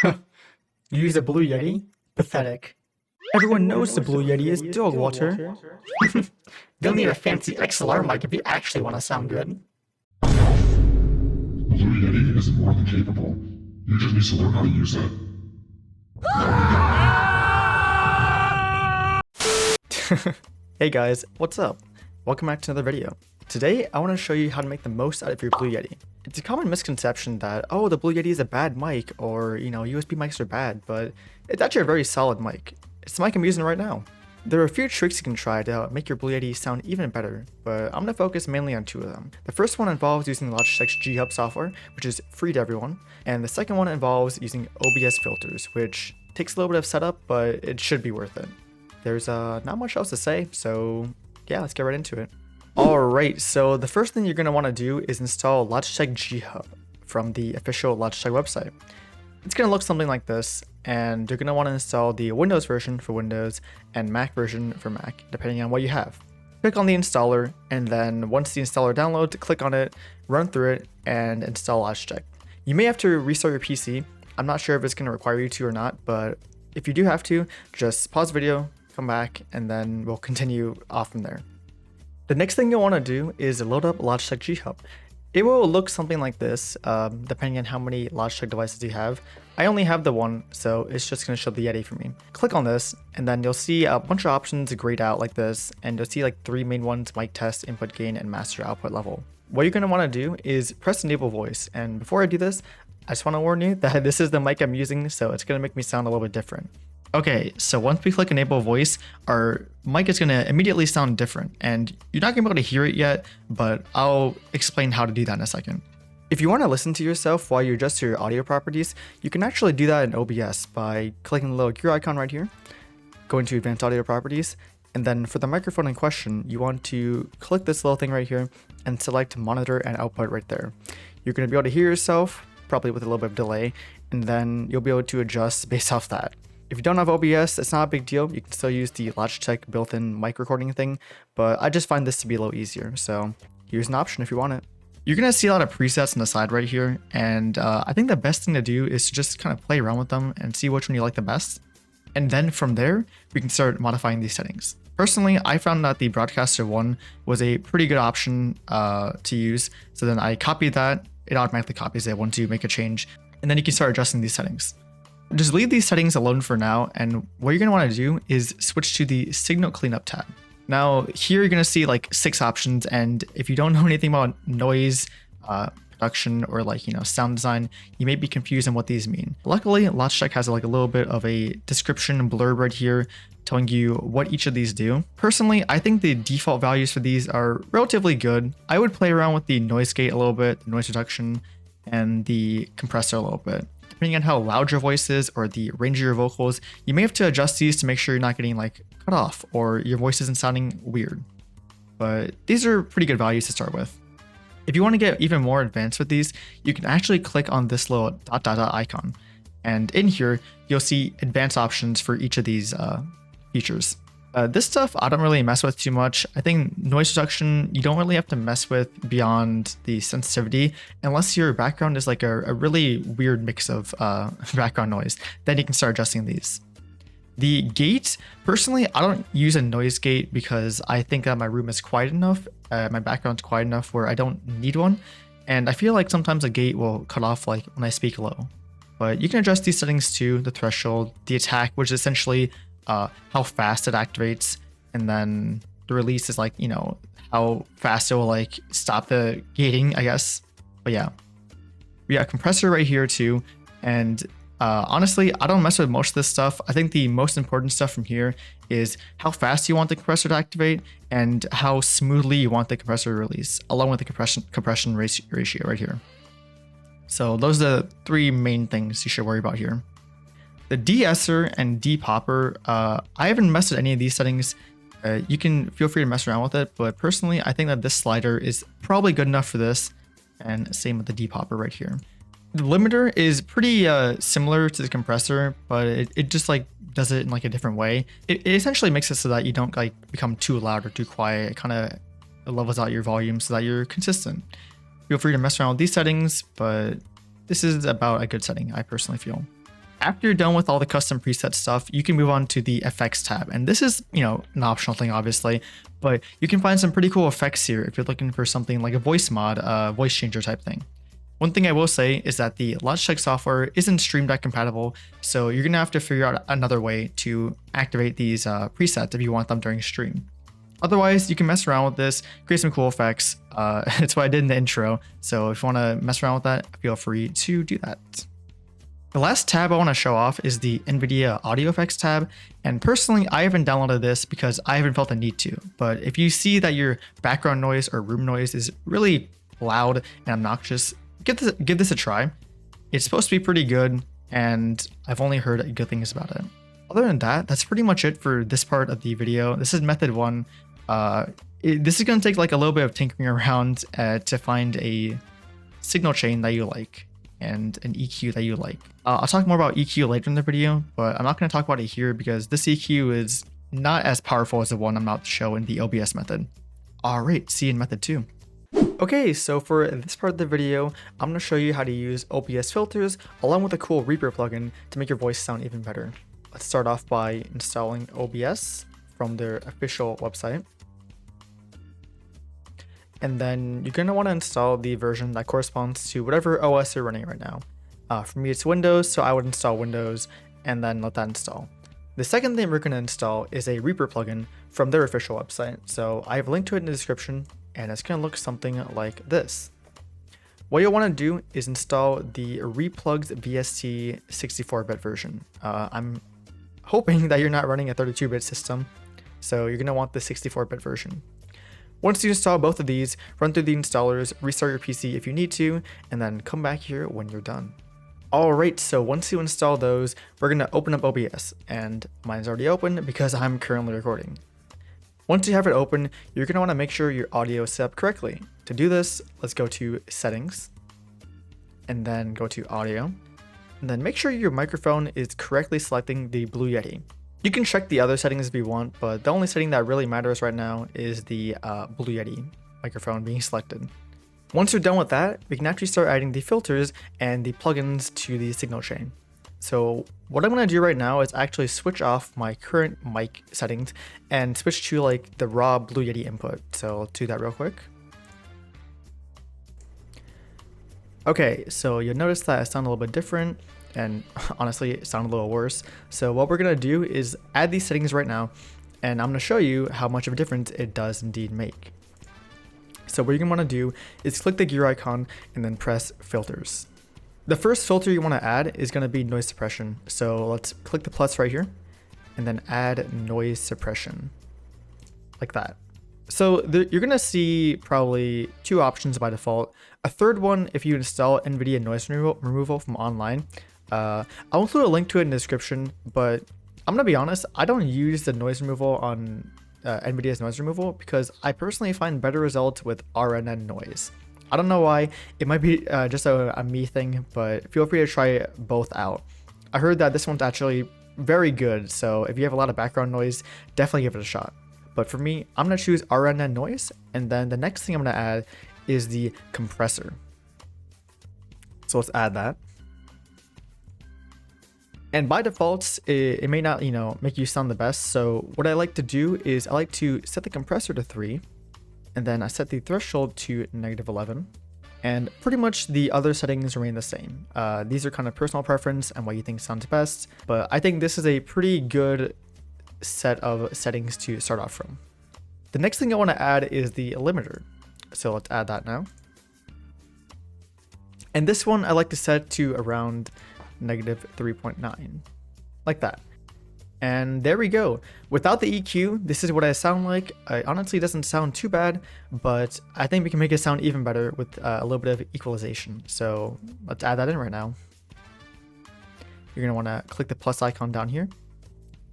You use a Blue Yeti? Pathetic. Everyone knows the Blue Yeti is dog water. You'll need a fancy XLR mic if you actually want to sound good. The Blue Yeti is more than capable. You just need to learn how to use it. Hey guys, what's up? Welcome back to another video. Today, I want to show you how to make the most out of your Blue Yeti. It's a common misconception that, oh, the Blue Yeti is a bad mic, or, USB mics are bad, but it's actually a very solid mic. It's the mic I'm using right now. There are a few tricks you can try to make your Blue Yeti sound even better, but I'm going to focus mainly on two of them. The first one involves using Logitech G Hub software, which is free to everyone, and the second one involves using OBS Filters, which takes a little bit of setup, but it should be worth it. There's not much else to say, so yeah, let's get right into it. Alright, so the first thing you're going to want to do is install Logitech G Hub from the official Logitech website. It's going to look something like this, and you're going to want to install the Windows version for Windows and Mac version for Mac, depending on what you have. Click on the installer, and then once the installer downloads, click on it, run through it, and install Logitech. You may have to restart your PC. I'm not sure if it's going to require you to or not, but if you do have to, just pause the video, come back, and then we'll continue off from there. The next thing you'll want to do is load up Logitech G Hub. It will look something like this, depending on how many Logitech devices you have. I only have the one, so it's just going to show the Yeti for me. Click on this, and then you'll see a bunch of options grayed out like this, and you'll see like three main ones: mic test, input gain, and master output level. What you're going to want to do is press enable voice, and before I do this, I just want to warn you that this is the mic I'm using, so it's going to make me sound a little bit different. Okay, so once we click enable voice, our mic is going to immediately sound different, and you're not going to be able to hear it yet, but I'll explain how to do that in a second. If you want to listen to yourself while you adjust your audio properties, you can actually do that in OBS by clicking the little gear icon right here, going to advanced audio properties, and then for the microphone in question, you want to click this little thing right here and select monitor and output right there. You're going to be able to hear yourself, probably with a little bit of delay, and then you'll be able to adjust based off that. If you don't have OBS, it's not a big deal. You can still use the Logitech built-in mic recording thing, but I just find this to be a little easier. So here's an option if you want it. You're going to see a lot of presets on the side right here, and I think the best thing to do is to just kind of play around with them and see which one you like the best. And then from there, we can start modifying these settings. Personally, I found that the Broadcaster one was a pretty good option to use. So then I copied that. It automatically copies it once you make a change, and then you can start adjusting these settings. Just leave these settings alone for now, and what you're going to want to do is switch to the Signal Cleanup tab. Now, here you're going to see like 6 options, and if you don't know anything about noise, production, or sound design, you may be confused on what these mean. Luckily, Logitech has like a little bit of a description blurb right here telling you what each of these do. Personally, I think the default values for these are relatively good. I would play around with the noise gate a little bit, the noise reduction, and the compressor a little bit. Depending on how loud your voice is or the range of your vocals, you may have to adjust these to make sure you're not getting cut off or your voice isn't sounding weird. But these are pretty good values to start with. If you want to get even more advanced with these, you can actually click on this little dot icon. And in here, you'll see advanced options for each of these features. This stuff I don't really mess with too much. I think noise reduction, you don't really have to mess with beyond the sensitivity unless your background is like a really weird mix of background noise. Then you can start adjusting these. The gate, personally, I don't use a noise gate because I think that my room is quiet enough, my background's quiet enough where I don't need one. And I feel like sometimes a gate will cut off when I speak low. But you can adjust these settings too: the threshold, the attack, which is essentially how fast it activates, and then the release is how fast it will stop the gating, I guess. But yeah, we got compressor right here too, and honestly, I don't mess with most of this stuff. I think the most important stuff from here is how fast you want the compressor to activate and how smoothly you want the compressor to release, along with the compression ratio right here. So those are the 3 main things you should worry about here. The de-esser and de-popper, I haven't messed with any of these settings. You can feel free to mess around with it, but personally, I think that this slider is probably good enough for this, and same with the de-popper right here. The limiter is pretty similar to the compressor, but it just does it in a different way. It essentially makes it so that you don't become too loud or too quiet. It kind of levels out your volume so that you're consistent. Feel free to mess around with these settings, but this is about a good setting, I personally feel. After you're done with all the custom preset stuff, you can move on to the effects tab. And this is, an optional thing, obviously, but you can find some pretty cool effects here if you're looking for something like a voice mod, voice changer type thing. One thing I will say is that the Logitech software isn't Stream Deck compatible, so you're gonna have to figure out another way to activate these presets if you want them during stream. Otherwise, you can mess around with this, create some cool effects. That's what I did in the intro, so if you wanna mess around with that, feel free to do that. The last tab I want to show off is the NVIDIA audio effects tab, and personally I haven't downloaded this because I haven't felt the need to, but if you see that your background noise or room noise is really loud and obnoxious, give this a try. It's supposed to be pretty good, and I've only heard good things about it. Other than that, that's pretty much it for this part of the video. This is method 1. This is going to take like a little bit of tinkering around to find a signal chain that you like and an EQ that you like. I'll talk more about EQ later in the video, but I'm not going to talk about it here because this EQ is not as powerful as the one I'm about to show in the OBS method. Alright, see you in method 2. Okay, so for this part of the video, I'm going to show you how to use OBS Filters along with a cool Reaper plugin to make your voice sound even better. Let's start off by installing OBS from their official website. And then you're going to want to install the version that corresponds to whatever OS you're running right now. For me, it's Windows, so I would install Windows and then let that install. The second thing we're going to install is a Reaper plugin from their official website. So I have a link to it in the description, and it's going to look something like this. What you'll want to do is install the Replugged VST 64-bit version. I'm hoping that you're not running a 32-bit system, so you're going to want the 64-bit version. Once you install both of these, run through the installers, restart your PC if you need to, and then come back here when you're done. Alright, so once you install those, we're going to open up OBS, and mine's already open because I'm currently recording. Once you have it open, you're going to want to make sure your audio is set up correctly. To do this, let's go to Settings, and then go to Audio, and then make sure your microphone is correctly selecting the Blue Yeti. You can check the other settings if you want, but the only setting that really matters right now is the Blue Yeti microphone being selected. Once you're done with that, we can actually start adding the filters and the plugins to the signal chain. So what I'm going to do right now is actually switch off my current mic settings and switch to like the raw Blue Yeti input. So I'll do that real quick. Okay, so you'll notice that I sound a little bit different. And honestly, it sounded a little worse. So what we're going to do is add these settings right now, and I'm going to show you how much of a difference it does indeed make. So what you're going to want to do is click the gear icon and then press filters. The first filter you want to add is going to be noise suppression. So let's click the plus right here and then add noise suppression like that. So you're going to see probably two options by default. A third one if you install NVIDIA noise removal from online. I'll include a link to it in the description, but I'm gonna be honest, I don't use the noise removal on NVIDIA's noise removal because I personally find better results with RNN noise. I don't know why, it might be just a me thing, but feel free to try both out. I heard that this one's actually very good, so if you have a lot of background noise, definitely give it a shot. But for me, I'm gonna choose RNN noise, and then the next thing I'm gonna add is the compressor. So let's add that. And by default, it may not, make you sound the best. So what I like to do is I like to set the compressor to 3, and then I set the threshold to -11. And pretty much the other settings remain the same. These are kind of personal preference and what you think sounds best, but I think this is a pretty good set of settings to start off from. The next thing I want to add is the limiter. So let's add that now. And this one I like to set to around -3.9, like that. And there we go. Without the EQ, this is what I sound like. It honestly doesn't sound too bad, but I think we can make it sound even better with a little bit of equalization. So let's add that in right now. You're gonna wanna click the plus icon down here,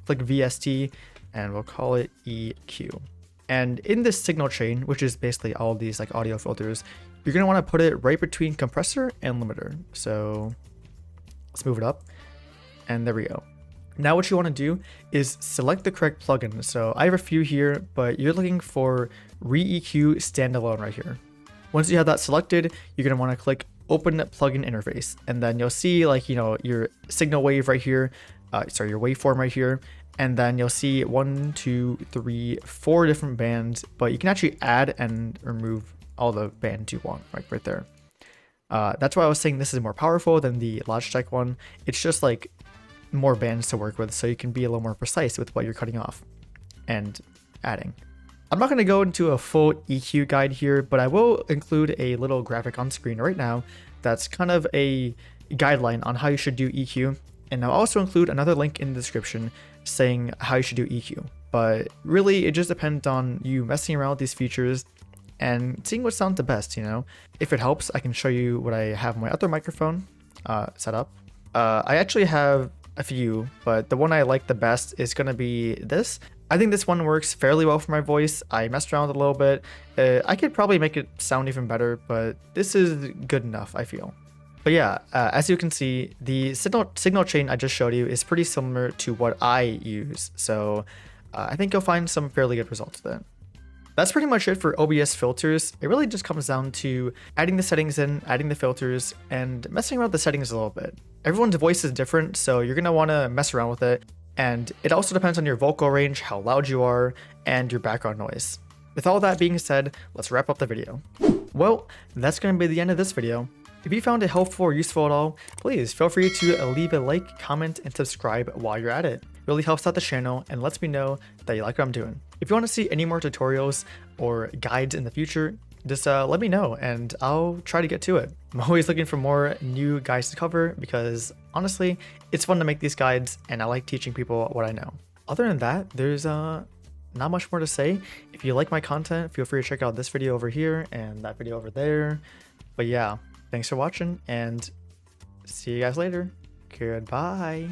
click VST, and we'll call it EQ. And in this signal chain, which is basically all of these like audio filters, you're gonna wanna put it right between compressor and limiter. So let's move it up, and there we go. Now what you want to do is select the correct plugin. So I have a few here, but you're looking for Re-EQ standalone right here. Once you have that selected, you're going to want to click open plugin interface, and then you'll see like, you know, your signal wave right here, your waveform right here, and then you'll see 1, 2, 3, 4 different bands, but you can actually add and remove all the bands you want, like right there. That's why I was saying this is more powerful than the Logitech one. It's just like more bands to work with, so you can be a little more precise with what you're cutting off and adding. I'm not going to go into a full EQ guide here, but I will include a little graphic on screen right now that's kind of a guideline on how you should do EQ, and I'll also include another link in the description saying how you should do EQ. But really, it just depends on you messing around with these features and seeing what sounds the best, you know? If it helps, I can show you what I have on my other microphone set up. I actually have a few, but the one I like the best is going to be this. I think this one works fairly well for my voice. I messed around with it a little bit. I could probably make it sound even better, but this is good enough, I feel. But yeah, as you can see, the signal chain I just showed you is pretty similar to what I use. So I think you'll find some fairly good results with it. That's pretty much it for OBS filters. It really just comes down to adding the settings in, adding the filters, and messing around with the settings a little bit. Everyone's voice is different, so you're going to want to mess around with it. And it also depends on your vocal range, how loud you are, and your background noise. With all that being said, let's wrap up the video. Well, that's going to be the end of this video. If you found it helpful or useful at all, please feel free to leave a like, comment, and subscribe while you're at it. It really helps out the channel and lets me know that you like what I'm doing. If you want to see any more tutorials or guides in the future, just let me know and I'll try to get to it. I'm always looking for more new guides to cover because honestly, it's fun to make these guides and I like teaching people what I know. Other than that, there's not much more to say. If you like my content, feel free to check out this video over here and that video over there. But yeah, thanks for watching and see you guys later. Goodbye.